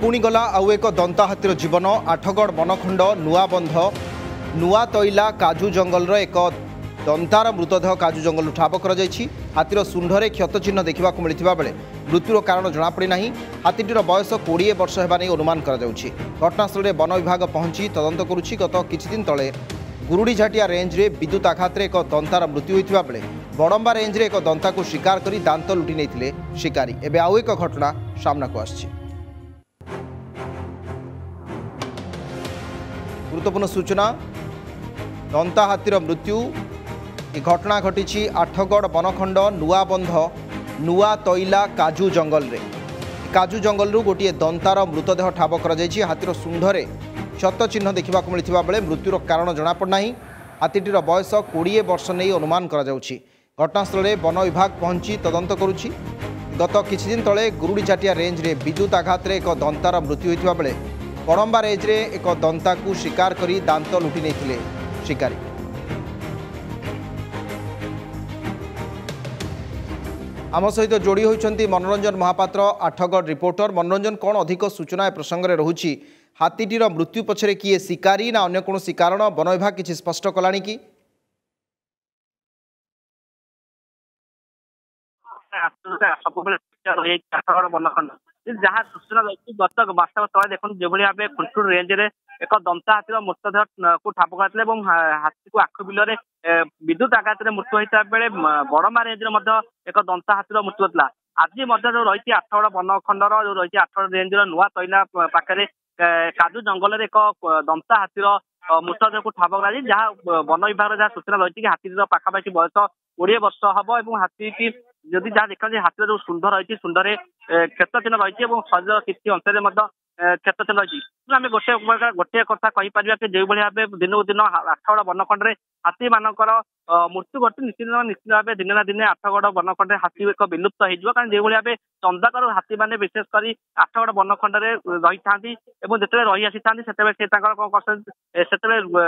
पुणी गला आउ एक दंता हाथीर जीवन आठगड़ बनखंड नुआबंध नुआ तैला काजू जंगल एक दंतार मृतदेह काजू जंगल ठाब कर हाथीर शुंढरे क्षतचिह्न देखा मिलता बेले मृत्युर कारण जमापड़ना। हाथीटीर बयस 20 वर्ष होगा अनुमान घटनास्थल में वन विभाग पहुंची तदंत करुच्ची। गत किछि दिन तले गुरुडीझाटिया रेंज रे विद्युत आघात एक दंतार मृत्यु होता बेले बड़म्बा रेंज रे एक दंता को शिकार कर दांत लुटि नहीं शिकारी। एवं आउ एक घटना सामना को आछि। गुरुत्वपूर्ण सूचना दंता हाथीर मृत्यु घटना घटी आठगड़ बनखंड नुआबंध नुआ तैला काजू जंगल रे। काजू जंगल गोटे दंतार मृतदेह ठाब कर हाथीर शुंढरे क्षत चिन्ह देखा मिलता बेले मृत्युर कारण जमापड़ना। हाथीटीर बयस 20 वर्ष नहीं अनुमान घटनास्थल में वन विभाग पहुंची तदंत करुच्ची। गत किछि दिन तले गुरुडीझाटिया रेंज रे विद्युत आघात एक दंतार मृत्यु होता बेले बड़म्बा रेंज रे एक दंता को शिकार करी दांत लुटि नहीं शिकारी। आम सहित जोड़ी होती मनोरंजन महापात्र आठगड़ रिपोर्टर। मनोरंजन कौन अधिक सूचना ए प्रसंग में रहुछि? हाथीटीर मृत्यु पछरे किए शिकारी ना अन्य कौन कारण वन विभाग किसी स्पष्ट कलानी कि? जहाँ सूचना रही गत बास्तव तले देखते जो भाव खुंटुर रेंज रे एक दंता हाथीर मृतदेह को ठाब कर हाथी को आखु बिल विद्युत आघात मृत्यु होता बेले बड़मा रेंज एक दंता हाथीर मृत्यु होता। आज जो रही आठगड़ बनखंडर जो रही आठगड़ रेंज नुआ तैला पाखे काजू जंगल एक दंता हाथीर मृतदेह को ठाब कर जहाँ वन विभाग जहाँ सूचना रही हाथी पाखापाखि बयस 20 वर्ष हम और हाथी जदि जहाँ देखा हाथीर जो शुंढ रही शुंढरे क्षतचिन्ह रही शरीर किसी अंश क्षतचिन्ह रही। आम गोटे कथा कहीपर कि जो भाव दिन को दिन आठगड़ बनखंड में हाथी मानकर मृत्यु घटी निश्चित भाव दिन ना दिन आठगड़ बनखंड हाथी एक विलुप्त हो कारण जो भाव चंदाकर हाथी मैंने विशेषकर आठगड़ बनखंड में रही था जिते रही आसी था से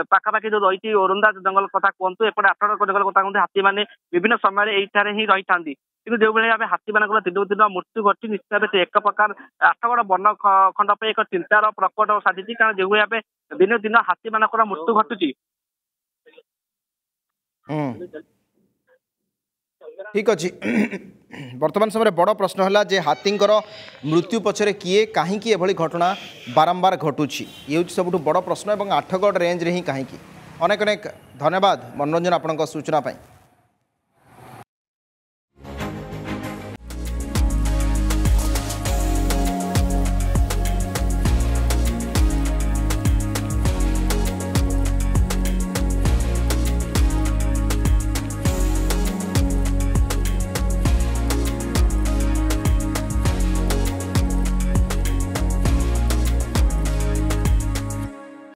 पाखापाखि जो रही ओरंदा जंगल कथा कहतु एपटे आठगड़ जंगल कथा कहते हाथी मैंने विभिन्न समय यही ही रही था कि जो भाव हाथी मान दिन को दिन मृत्यु घटी निश्चित भाव एक प्रकार आठगड़ बनखंड एक चिंतार प्रकट साजी कारण जो भाव दिन दिन हाथी मान मृत्यु घटुची। ठीक अच्छे वर्तमान समय बड़ प्रश्न है जे हाथींकर मृत्यु पछरे किए कहीं एभली घटना बारंबार घटुची ये सबुठ बड़ प्रश्न और आठगड़ रेंज रे ही कहीं। अनेक अनेक धन्यवाद मनोरंजन आपन सूचना पाई।